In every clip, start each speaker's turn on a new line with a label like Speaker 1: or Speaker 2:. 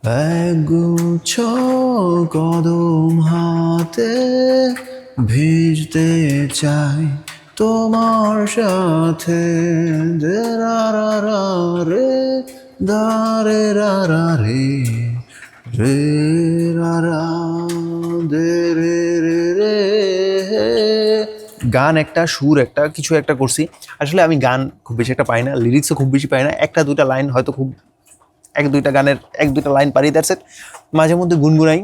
Speaker 1: একগুচ্ছ কদম হাতে ভিজতে চাই তোমার সাথে, দে রা রা রা রে, দা রে রা রা রে, রে রা রা, দে রে রে রে। গান একটা, সুর একটা, কিছু একটা করছি। আসলে আমি গান খুব বেশি একটা পাই না, লিরিক্সও খুব বেশি পাই না, একটা দুইটা লাইন হয়তো খুব এক দুইটা গানের এক দুইটা লাইন পারি, দ্যাটস ইট। মাঝে মধ্যে গুনগুনাই,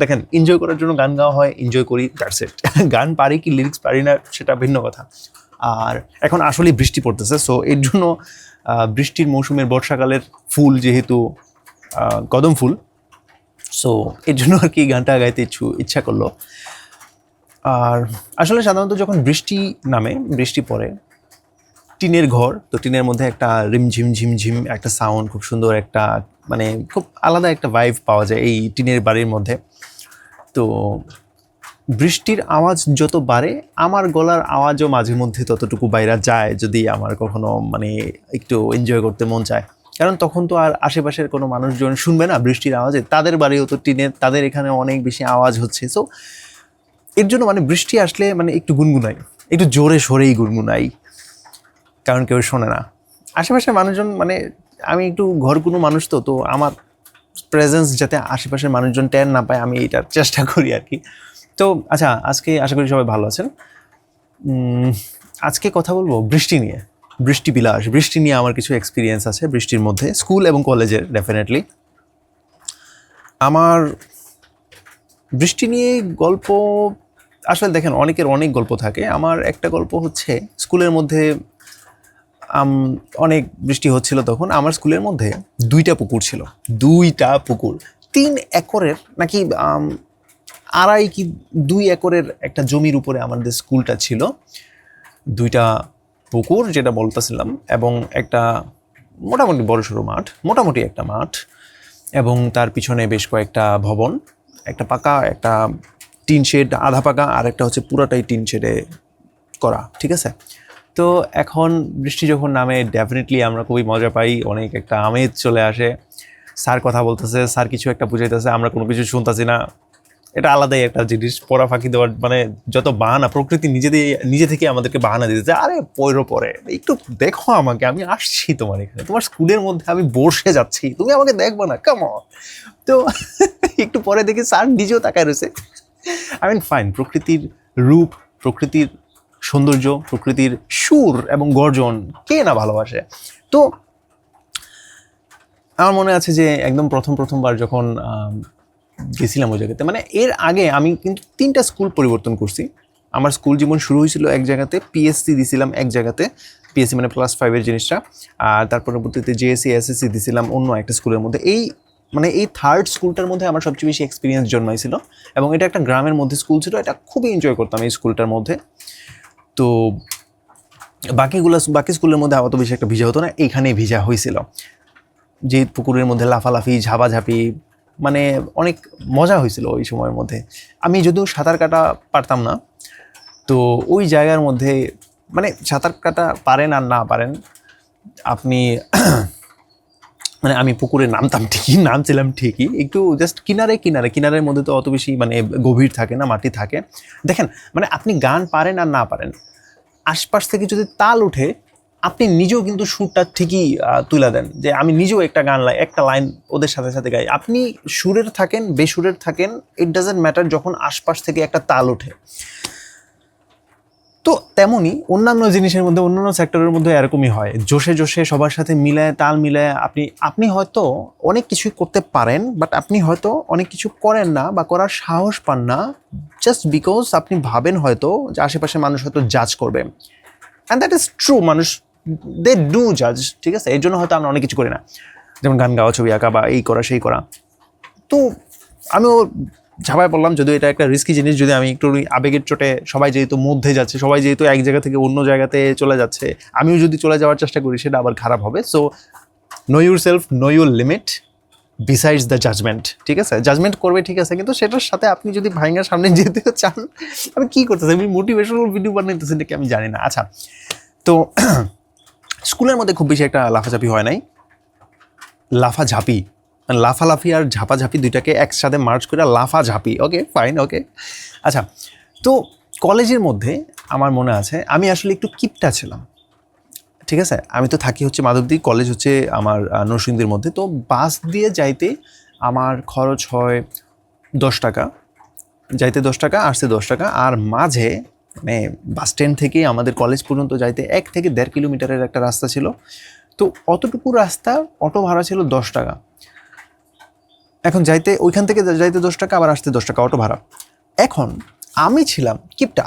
Speaker 1: দেখেন এনজয় করার জন্য গান গাওয়া হয়, এনজয় করি, দ্যাটস ইট। গান পারি কি লিরিক্স পারি না সেটা ভিন্ন কথা। আর এখন আসলে বৃষ্টি পড়তেছে, সো এর জন্য বৃষ্টির মৌসুমের বর্ষাকালের ফুল যেহেতু কদম ফুল, সো এর জন্য আর কি গানটা গাইতে ইচ্ছা করলো। আর আসলে সাধারণত যখন বৃষ্টি নামে, বৃষ্টি পড়ে, টিনের ঘর তো, টিনের মধ্যে একটা রিমঝিম ঝিমঝিম একটা সাউন্ড, খুব সুন্দর একটা, মানে খুব আলাদা একটা ভাইব পাওয়া যায় এই টিনের বাড়ির মধ্যে। তো বৃষ্টির আওয়াজ যত বাড়ে, আমার গলার আওয়াজও মাঝে মধ্যে ততটুকু বাইরে যায়, যদি আমার কখনো মানে একটু এনজয় করতে মন চায়। কারণ তখন তো আর আশেপাশের কোনো মানুষজন শুনবে না বৃষ্টির আওয়াজে, তাদের বাড়িও তো টিনের, তাদের এখানে অনেক বেশি আওয়াজ হচ্ছে। সো এর জন্য মানে বৃষ্টি আসলে মানে একটু গুনগুনাই, একটু জোরে সোরেই গুনগুনাই, কারণ কেউ শোনে না আশেপাশের মানুষজন। মানে আমি একটু ঘরকুনো মানুষ, তো তো আমার প্রেজেন্স যাতে আশেপাশের মানুষজন টের না পায়, আমি এইটার চেষ্টা করি আর কি। তো আচ্ছা, আজকে আশা করি সবাই ভালো আছেন। আজকে কথা বলবো বৃষ্টি নিয়ে, বৃষ্টি বিলাস, বৃষ্টি নিয়ে আমার কিছু এক্সপিরিয়েন্স আছে বৃষ্টির মধ্যে, স্কুল এবং কলেজের ডেফিনেটলি। আমার বৃষ্টি নিয়ে গল্প আসলে দেখেন অনেকের অনেক গল্প থাকে। আমার একটা গল্প হচ্ছে, স্কুলের মধ্যে অনেক বৃষ্টি হচ্ছিল তখন। আমার স্কুলের মধ্যে দুইটা পুকুর ছিল, দুইটা পুকুর, 3 একরের নাকি 2.5 কি 2 একরের একটা জমির উপরে আমাদের স্কুলটা ছিল। দুইটা পুকুর যেটা বলতেছিলাম, এবং একটা মোটামুটি বড়সড় মাঠ, মোটামুটি একটা মাঠ, এবং তার পিছনে বেশ কয়েকটা ভবন, একটা পাকা, একটা টিন শেড আধা পাকা, আর একটা হচ্ছে পুরাটাই টিন শেডে করা, ঠিক আছে। তো এখন বৃষ্টি যখন নামে, ডেফিনেটলি আমরা খুবই মজা পাই, অনেক একটা আমেজ চলে আসে। স্যার কথা বলতেছে, স্যার কিছু একটা বুঝাইতেছে, আমরা কোনো কিছু শুনতেছি না, এটা আলাদাই একটা জিনিস। পড়া ফাঁকি দেওয়ার মানে যত বাহানা, প্রকৃতি নিজে থেকে আমাদেরকে বাহানা দিতেছে, আরে পরে একটু দেখো আমাকে, আমি আসছি তোমার এখানে, তোমার স্কুলের মধ্যে আমি বসে যাচ্ছি, তুমি আমাকে দেখবো না, কাম অন। তো একটু পরে দেখি স্যার নিজেও তাকায় রয়েছে। আই মিন ফাইন, প্রকৃতির রূপ, প্রকৃতির সৌন্দর্য, প্রকৃতির সুর এবং গর্জন কে না ভালোবাসে। তো আমার মনে আছে যে একদম প্রথমবার যখন গেছিলাম ওই জায়গাতে, মানে এর আগে আমি কিন্তু 3টা স্কুল পরিবর্তন করছি। আমার স্কুল জীবন শুরু হয়েছিল এক জায়গাতে, পিএসসি দিছিলাম এক জায়গাতে, পিএসসি মানে ক্লাস 5-এর জিনিসটা, আর তার পরবর্তীতে জেএসসি এসএসসি দিছিলাম অন্য একটা স্কুলের মধ্যে। এই 3rd স্কুলটার মধ্যে আমার সবচেয়ে বেশি এক্সপিরিয়েন্স জন্মাইছিল, এবং এটা একটা গ্রামের মধ্যে স্কুল ছিল, এটা খুবই এনজয় করতাম এই স্কুলটার মধ্যে। তো বাকি স্কুলের মধ্যে অত বেশি একটা ভিজা হতো না, এইখানেই ভিজা হয়েছিল। যে পুকুরের মধ্যে লাফালাফি, ঝাপাঝাপি, মানে অনেক মজা হয়েছিল ওই সময়ের মধ্যে। আমি যদিও সাঁতার কাটা পারতাম না, তো ওই জায়গার মধ্যে মানে সাঁতার কাটা পারেন আর না পারেন আপনি, মানে আমি পুকুরে নামছিলাম ঠিকই, একটু জাস্ট কিনারের মধ্যে তো অত বেশি মানে গভীর থাকে না, মাটি থাকে। দেখেন মানে আপনি গান পারেন আর না পারেন, আশপাশ থেকে যদি তাল উঠে, আপনি নিজেও কিন্তু সুরটা ঠিকই তুলে দেন, যে আমি নিজেও একটা লাইন ওদের সাথে সাথে গাই। আপনি সুরের থাকেন, বেসুরের থাকেন, ইট ডাজেন্ট ম্যাটার, যখন আশপাশ থেকে একটা তাল ওঠে। তো তেমনই অন্যান্য জিনিসের মধ্যে, অন্যান্য সেক্টরের মধ্যে এরকমই হয়, জোশে সবার সাথে মিলায়, তাল মিলায় আপনি হয়তো অনেক কিছুই করতে পারেন, বাট আপনি হয়তো অনেক কিছু করেন না বা করার সাহস পান না, জাস্ট বিকজ আপনি ভাবেন হয়তো যে আশেপাশে মানুষ হয়তো জাজ করবে। অ্যান্ড দ্যাট ইজ ট্রু, মানুষ দে ডু জাজ, ঠিক আছে। এর জন্য হয়তো আমরা অনেক কিছু করি না, যেমন গান গাওয়া, ছবি আঁকা, বা এই করা সেই করা। তো আমিও ঝাঁপায় পড়লাম, যদিও এটা একটা রিস্কি জিনিস, যদি আমি একটু আবেগের চোটে, সবাই যেহেতু মধ্যে যাচ্ছে, সবাই যেহেতু এক জায়গা থেকে অন্য জায়গাতে চলে যাচ্ছে, আমিও যদি চলে যাওয়ার চেষ্টা করি সেটা আবার খারাপ হবে। So know yourself, know your limit, besides the judgement, ঠিক আছে। জাজমেন্ট করবে, ঠিক আছে, কিন্তু সেটার সাথে আপনি যদি ভাইঙ্গার সামনে যেতে চান, আমি কী করতেছি, আমি মোটিভেশনাল ভিডিও বানাইতেছি নাকি আমি জানি না। আচ্ছা, তো স্কুলের মধ্যে খুব বেশি একটা লাফাঝাপি হয় নাই, লাফাঝাপি লাফালাফি আর ঝাপাঝাপি দুইটাকে একসাথে মার্চ করে লাফাঝাপি, ওকে ফাইন, ওকে। আচ্ছা, তো কলেজের মধ্যে আমার মনে আছে আমি আসলে একটু কিপটা ছিলাম, ঠিক আছে। আমি তো থাকি হচ্ছে মাধবদী, কলেজ হচ্ছে আমার নরসিংদীর মধ্যে। তো বাস দিয়ে যাইতে আমার খরচ হয় 10 টাকা, যাইতে 10 টাকা, আসতে 10 টাকা। আর মাঝে মানে বাস স্ট্যান্ড থেকে আমাদের কলেজ পর্যন্ত যাইতে 1 থেকে 1.5 কিলোমিটারের একটা রাস্তা ছিল। তো অতটুকু রাস্তা অটো ভাড়া ছিল 10 টাকা। এখন যাইতে ওইখান থেকে যাইতে 10 টাকা, আবার আসতে 10 টাকা অটো ভাড়া। এখন আমি ছিলাম কিপটা,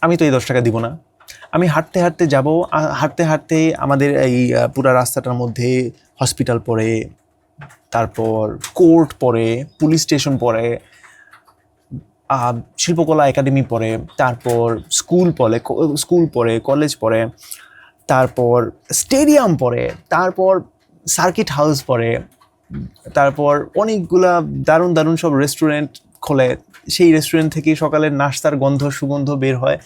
Speaker 1: আমি তো এই 10 টাকা দিব না। আমি হাঁটতে হাঁটতে যাব, হাঁটতে হাঁটতে আমাদের এই পুরা রাস্তাটার মধ্যে হসপিটাল পড়ে, তারপর কোর্ট পড়ে, পুলিশ স্টেশন পড়ে, শিল্পকলা একাডেমি পড়ে, তারপর স্কুল পড়ে, কলেজ পড়ে, তারপর স্টেডিয়াম পড়ে, তারপর সার্কিট হাউস পড়ে, তারপর অনেকগুলা দারুণ দারুণ সব রেস্টুরেন্ট খোলে। সেই রেস্টুরেন্ট থেকে সকালের নাস্তার সুগন্ধ বের হয়।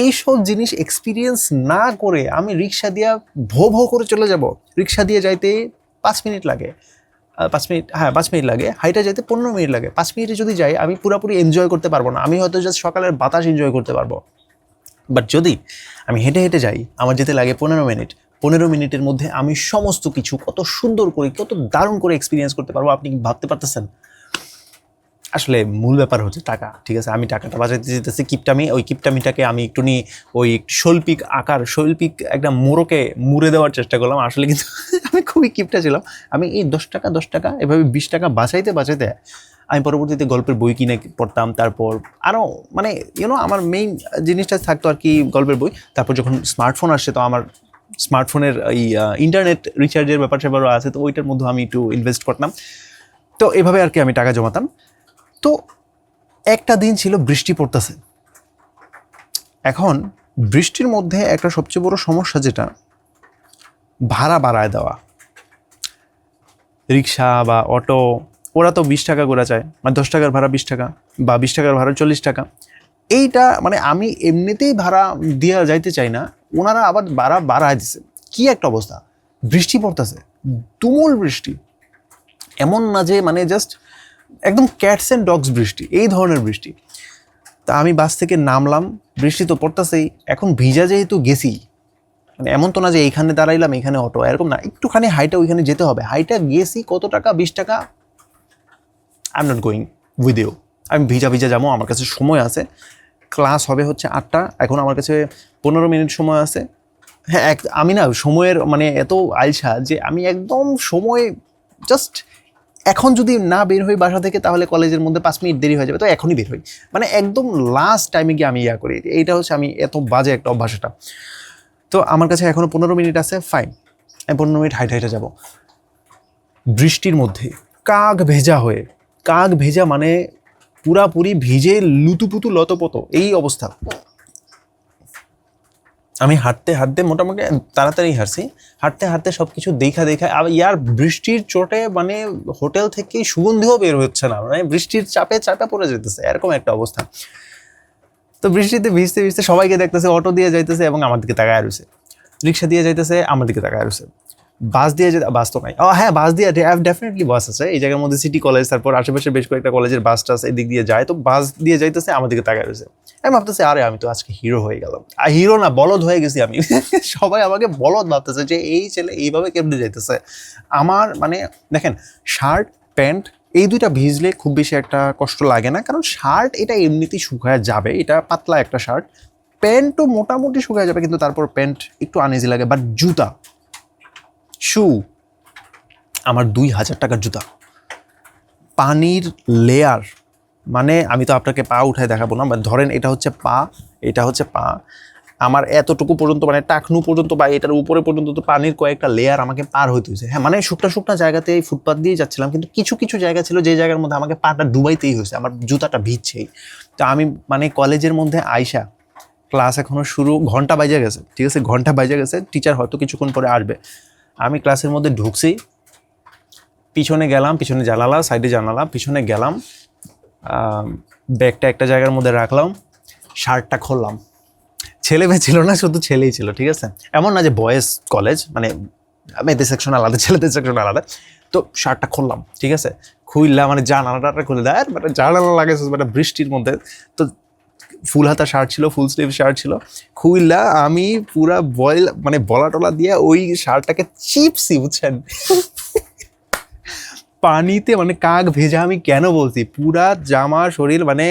Speaker 1: এইসব জিনিস এক্সপিরিয়েন্স না করে আমি রিক্সা দিয়ে ভো করে চলে যাব। রিক্সা দিয়ে যাইতে 5 মিনিট লাগে, 5 মিনিট লাগে, হাইটা যাইতে 15 মিনিট লাগে। 5 মিনিটে যদি যাই আমি পুরোপুরি এনজয় করতে পারবো না, আমি হয়তো জাস্ট সকালের বাতাস এনজয় করতে পারবো। বাট যদি আমি হেঁটে হেঁটে যাই, আমার যেতে লাগে 15 মিনিট। 15 মিনিটের মধ্যে আমি সমস্ত কিছু কত সুন্দর করে, কত দারুণ করে এক্সপিরিয়েন্স করতে পারবো, আপনি কি ভাবতে পারতেছেন? আসলে মূল ব্যাপার হচ্ছে টাকা, ঠিক আছে। আমি টাকাটা বাঁচাইতে যেতেছি কিপটামি, ওই কিপটামিটাকে আমি একটু নিয়ে ওই শৈল্পিক একটা মোড়কে মুড়ে দেওয়ার চেষ্টা করলাম। আসলে কিন্তু আমি খুবই কিপটা ছিলাম। আমি এই 10 টাকা এভাবে 20 টাকা বাঁচাইতে আমি পরবর্তীতে গল্পের বই কিনে পড়তাম। তারপর আরও মানে আমার মেইন জিনিসটা থাকতো আর কি গল্পের বই। তারপর যখন স্মার্টফোন আসছে, তো আমার স্মার্টফোনের এই ইন্টারনেট রিচার্জের ব্যাপারও আছে, তো ওইটার মধ্যে আমি একটু ইনভেস্ট করতাম। তো এভাবে আর কি আমি টাকা জমাতাম। তো একটা দিন ছিল বৃষ্টি পড়তেছে। এখন বৃষ্টির মধ্যে একটা সবচেয়ে বড় সমস্যা যেটা, ভাড়া বাড়ায় দেওয়া। রিক্সা বা অটো ওরা তো 20 টাকা করে চায়, মানে 10 টাকার ভাড়া 20 টাকা, বা 20 টাকার ভাড়া 40 টাকা। এইটা মানে আমি এমনিতেই ভাড়া দিয়ে যাইতে চাই না, ওনারা আবার বাড়ায় দিছে। কি একটা অবস্থা! বৃষ্টি পড়তেছে, তুমুল বৃষ্টি, এমন না যে মানে জাস্ট একদম ক্যাটস অ্যান্ড ডগস বৃষ্টি, এই ধরনের বৃষ্টি। তা আমি বাস থেকে নামলাম, বৃষ্টি তো পড়তেছেই। এখন ভিজা যেহেতু গেছি, মানে এমন তো না যে এইখানে দাঁড়াইলাম এইখানে অটো, এরকম না, একটুখানি হাইটা ওইখানে যেতে হবে। হাইটা গেছি কত টাকা? 20 টাকা। I am not going with you. আমি ভিজা যাবো, আমার কাছে সময় আছে, ক্লাস হবে হচ্ছে 8টা, এখন আমার কাছে 15 মিনিট সময় আছে। হ্যাঁ, আমি না সময়ের মানে এত আলসা যে আমি একদম সময় জাস্ট এখন যদি না বের হই বাসা থেকে, তাহলে কলেজের মধ্যে 5 মিনিট দেরি হয়ে যাবে, তো এখনই বের হই, মানে একদম লাস্ট টাইমে গিয়ে আমি করি। এইটা হচ্ছে আমি এত বাজে একটা অভ্যাস এটা। তো আমার কাছে এখনও 15 মিনিট আছে, ফাইন, আমি 15 মিনিট হাইটে যাবো। বৃষ্টির মধ্যে কাক ভেজা মানে পুরাপুরি ভিজে লুতুপুতু লতপত এই অবস্থা। আমি হাঁটতে মোটামুটি তাড়াতাড়ি হাঁটতে সব কিছু দেখা ইয়ার বৃষ্টির চোটে মানে হোটেল থেকে সুগন্ধিও বের হচ্ছে না, মানে বৃষ্টির চাপে পড়ে যেতেছে, এরকম একটা অবস্থা। তো বৃষ্টিতে ভিজতে সবাইকে দেখতেছে, অটো দিয়ে যাইতেছে এবং আমার দিকে তাকায় রয়েছে, রিক্সা দিয়ে যাইতেছে আমার দিকে তাকায় রয়েছে, বাস দিয়ে বাস তো নাই, হ্যাঁ বাস দিয়ে ডেফিনেটলি বাস আছে এই জায়গার মধ্যে, সিটি কলেজ, তারপর আশেপাশে বেশ কয়েকটা কলেজের বাস টাস এদিক দিয়ে যায়, তো বাস দিয়ে যাইতেছে আমার দিকে তাকায় রয়েছে। আমি ভাবতেছি আরে আমি তো আজকে হিরো হয়ে গেলাম, আর হিরো না বলদ হয়ে গেছি আমি। সবাই আমাকে বলদ ভাবতেছে যে এই ছেলে এইভাবে কেমনে যাইতেছে। আমার মানে দেখেন, শার্ট প্যান্ট এই দুইটা ভিজলে খুব বেশি একটা কষ্ট লাগে না, কারণ শার্ট এটা এমনিতেই শুকায় যাবে, এটা পাতলা একটা শার্ট। প্যান্টও মোটামুটি শুকায় যাবে, কিন্তু তারপর প্যান্ট একটু আনইজি লাগে। বাট জুতা, শু, আমার 2000 টাকার জুতা, পানির লেয়ার, মানে আমি তো আপনাকে পা উঠায় দেখাবো না, ধরেন এটা হচ্ছে পা, আমার এতটুকু পর্যন্ত মানে টাকনু পর্যন্ত বা এটার উপরে পর্যন্ত তো পানির কয়েকটা লেয়ার আমাকে পার হইতে হয়েছে। হ্যাঁ, মানে শুকনা জায়গাতে ফুটপাথ দিয়ে যাচ্ছিলাম, কিন্তু কিছু জায়গা ছিল যে জায়গার মধ্যে আমাকে পাটা ডুবাইতেই হয়েছে, আমার জুতাটা ভিজছেই। তো আমি মানে কলেজের মধ্যে আইসা, ক্লাস এখনো শুরু, ঘন্টা বাজে গেছে, ঠিক আছে, ঘন্টা বাজে গেছে, টিচার হয়তো কিছুক্ষণ পরে আসবে। আমি ক্লাসের মধ্যে ঢুকছি, পিছনে গেলাম, পিছনে জানালা, সাইডে জানালা, পিছনে গেলাম, ব্যাগটা একটা জায়গার মধ্যে রাখলাম, শার্টটা খুললাম। ছেলে মেয়ে ছিল না, শুধু ছেলেই ছিল, ঠিক আছে, এমন না যে বয়েজ কলেজ, মানে মেয়েদের সেকশন আলাদা ছেলেদের সেকশন আলাদা। তো তো শার্টটা খুললাম, ঠিক আছে, খুললা মানে জানালাটা খুলে দেয়, মানে জানালা লাগাইছে মানে বৃষ্টির মধ্যে। তো ফুল হাতা শার্ট ছিল, ফুল স্লিভ শার্ট ছিল, খুইলা আমি পুরা বয়েল মানে বলা টলা দিয়ে ওই শার্টটাকে চিপসি, বুঝছেন, পানিতে, মানে কাক ভেজা আমি কেন বলছি, পুরা জামা শরীর মানে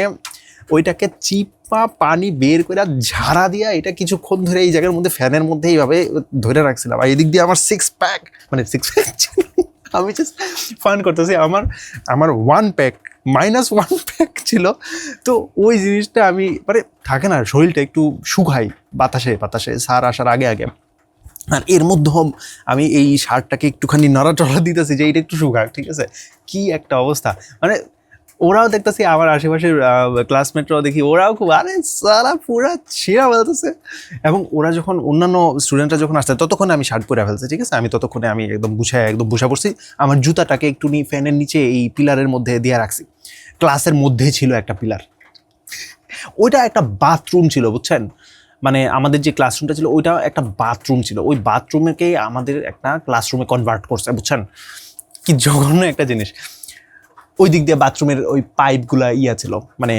Speaker 1: ওইটাকে চিপা পানি বের করে ঝাড়া দিয়া এটা কিছুক্ষণ ধরে এই জায়গার মধ্যে ফ্যানের মধ্যে এইভাবে ধরে রাখছিলাম। আর এদিক দিয়ে আমার সিক্স প্যাক আমি জাস্ট ফান করতেছি, আমার ওয়ান প্যাক -1 প্যাক ছিল। তো ওই জিনিসটা আমি মানে থাকে না, শরীরটা একটু শুকাই বাতাসে বাতাসে সার আসার আগে আগে, আর এর মধ্যে আমি এই শার্টটাকে একটুখানি নড়াচড়া দিতেছি যে এটা একটু শুকাক, ঠিক আছে। কি একটা অবস্থা, মানে ওরাও দেখতেছি আমার আশেপাশের ক্লাসমেটরাও দেখি, ওরাও খুব আরে সারা পুরা ছিঁড়া বলতেছে। এবং ওরা যখন অন্যান্য স্টুডেন্টরা যখন আসছে ততক্ষণে আমি শার্ট পরে ফেলছি, ঠিক আছে। আমি ততক্ষণে আমি একদম বসে পড়ছি, আমার জুতাটাকে একটু ফ্যানের নিচে এই পিলারের মধ্যে দিয়ে রাখছি। ক্লাসের মধ্যে ছিল একটা পিলার, ওইটা একটা বাথরুম ছিল, বুঝছেন, মানে আমাদের যে ক্লাসরুমটা ছিল ওইটা একটা বাথরুম ছিল, ওই বাথরুমকে আমাদের একটা ক্লাসরুমে কনভার্ট করছে, বুঝছেন, কি জঘন্য একটা জিনিস। ওই দিক দিয়ে বাথরুমের ওই পাইপগুলা ছিল, মানে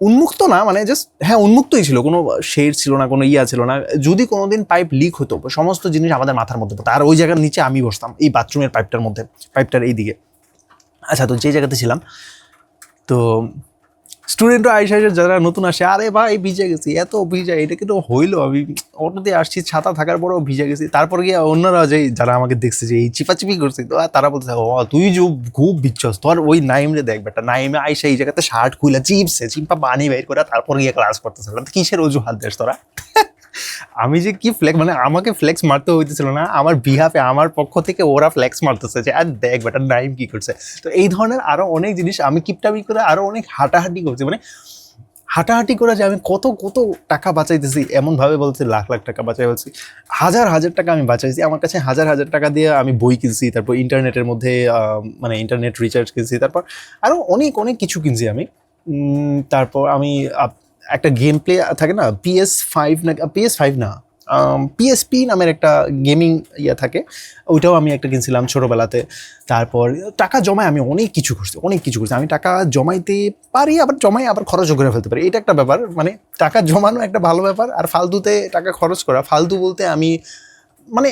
Speaker 1: উন্মুক্ত না, মানে জাস্ট হ্যাঁ উন্মুক্তই ছিল, কোনো শেড ছিল না, কোনো ছিল না। যদি কোনোদিন পাইপ লিক হতো সমস্ত জিনিস আমাদের মাথার মধ্যে পড়তো। আর ওই জায়গার নিচে আমি বসতাম এই বাথরুমের পাইপটার মধ্যে, পাইপটার এই দিকে। আচ্ছা, তো যে জায়গাতে ছিলাম, তো স্টুডেন্টরা আইসা যারা নতুন আসে, আরে ভাই ভিজে গেছি, এত ভিজা, এটা কিন্তু হইলো, আমি অটো দিয়ে আসছি ছাতা থাকার পরেও ভিজে গেছি। তারপর গিয়ে অন্যরা যে যারা আমাকে দেখছে যে এই চিপাচিপি করছে, তো তারা বলছে ও তুই যে খুব বিচ্ছস, তোর ওই নাইমরে দেখ বেটা, নাইমে আইসা এই জায়গাতে শার্ট খুলে চিপা পানি বের করে তারপর গিয়ে ক্লাস করতেছিল, কিসের অজুহাত দেশ তোরা? আমি যে কি ফ্লেক্স, মানে আমাকে ফ্লেক্স মারতে হইতেছিল না, আমার বিহাফে আমার পক্ষ থেকে ওরা ফ্লেক্স মারতেছে যে আর দেখ বেটা নাইম কি করছে। তো এই ধরনের আরো অনেক জিনিস আমি কিপটামি করে আরো অনেক হাঁটাহাঁটি করছি, মানে হাঁটাহাঁটি করে যে আমি কত কত টাকা বাঁচাইতেছি, এমন ভাবে বলছি লাখ লাখ টাকা বাঁচাই বলছি, হাজার হাজার টাকা আমি বাঁচাইছি। আমার কাছে হাজার হাজার টাকা দিয়ে আমি বই কিনছি, তারপর ইন্টারনেটের মধ্যে মানে ইন্টারনেট রিচার্জ কিনছি, তারপর আরো অনেক অনেক কিছু কিনছি আমি। তারপর আমি একটা গেম প্লে থাকে না, PS5 না, পিএসপি নামের একটা গেমিং থাকে, ওইটাও আমি একটা কিনছিলাম ছোটোবেলাতে। তারপর টাকা জমায় আমি অনেক কিছু করছি, আমি টাকা জমাইতে পারি, আবার জমাই আবার খরচও করে ফেলতে পারি, এটা একটা ব্যাপার। মানে টাকা জমানো একটা ভালো ব্যাপার, আর ফালতুতে টাকা খরচ করা, ফালতু বলতে আমি মানে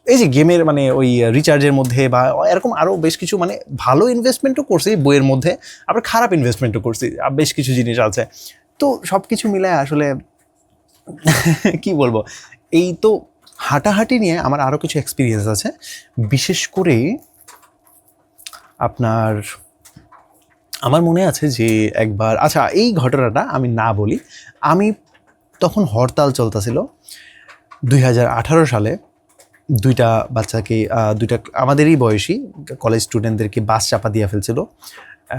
Speaker 1: এই যে গেমের মানে ওই রিচার্জের মধ্যে বা এরকম আরও বেশ কিছু মানে ভালো ইনভেস্টমেন্টও করছি বইয়ের মধ্যে, আবার খারাপ ইনভেস্টমেন্টও করছি, বেশ কিছু জিনিস আছে। তো সব কিছু মিলায় আসলে কি বলবো, এই তো হাঁটাহাঁটি নিয়ে আমার আরও কিছু এক্সপিরিয়েন্স আছে। বিশেষ করে আপনার আমার মনে আছে যে একবার, আচ্ছা এই ঘটনাটা আমি না বলি, আমি তখন হরতাল চলতেছিল 2018 সালে। দুইটা বাচ্চাকে, দুইটা আমাদেরই বয়সী কলেজ স্টুডেন্টদেরকে বাস চাপা দিয়ে ফেলছিল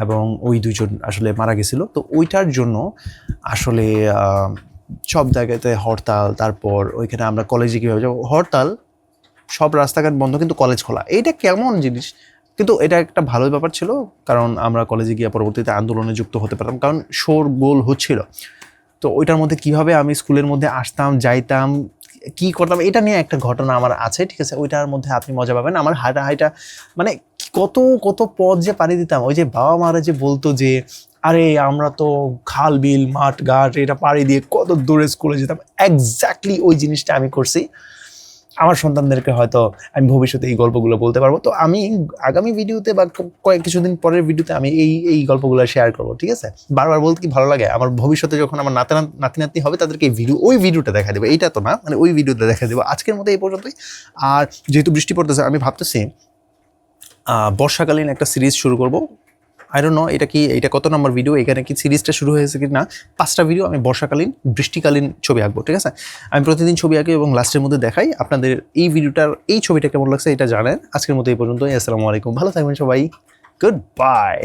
Speaker 1: এবং ওই দুজন আসলে মারা গেছিলো। তো ওইটার জন্য আসলে সব জায়গাতে হরতাল, তারপর ওইখানে আমরা কলেজে কীভাবে যাবো, হরতাল, সব রাস্তাঘাট বন্ধ কিন্তু কলেজ খোলা, এইটা কেমন জিনিস। কিন্তু এটা একটা ভালো ব্যাপার ছিল, কারণ আমরা কলেজে গিয়ে পরবর্তীতে আন্দোলনে যুক্ত হতে পারতাম, কারণ শোরগোল হচ্ছিল। তো ওইটার মধ্যে কীভাবে আমি স্কুলের মধ্যে আসতাম যাইতাম কী করতাম, এটা নিয়ে একটা ঘটনা আমার আছে, ঠিক আছে। ওইটার মধ্যে আপনি মজা পাবেন। আমার হাঁটা মানে কত কত পথ যে পাড়ি দিতাম, ওই যে বাবা মারা যে বলতো যে আরে আমরা তো খাল বিল মাঠ ঘাট এটা পাড়ি দিয়ে কত দূরে স্কুলে যেতাম, এক্স্যাক্টলি ওই জিনিসটা আমি করছি। আমার সন্তানদেরকে হয়তো আমি ভবিষ্যতে এই গল্পগুলো বলতে পারবো। তো আমি আগামী ভিডিওতে বা কয়েক কিছুদিন পরের ভিডিওতে আমি এই গল্পগুলো শেয়ার করবো, ঠিক আছে। বারবার বলতে কি ভালো লাগে, আমার ভবিষ্যতে যখন আমার নাতি হবে তাদেরকে ওই ভিডিওটা দেখা দেবো, এইটা তো না, মানে ওই ভিডিওটা দেখা দেবো। আজকের মতো এই পর্যন্তই। আর যেহেতু বৃষ্টি পড়তেছে, আমি ভাবতেছি বর্ষাকালীন একটা সিরিজ শুরু করবো। আই ডোন্ট নো এটা কত নম্বর ভিডিও, এখানে কি সিরিজটা শুরু হয়েছে কি না। 5টা ভিডিও আমি বর্ষাকালীন বৃষ্টিকালীন ছবি আঁকবো, ঠিক আছে। আমি প্রতিদিন ছবি আঁকি এবং লাস্টের মধ্যে দেখাই আপনাদের এই ছবিটা কেমন লাগছে এটা জানেন। আজকের মতো এই পর্যন্তই। আসসালামু আলাইকুম, ভালো থাকবেন সবাই, গুড বাই।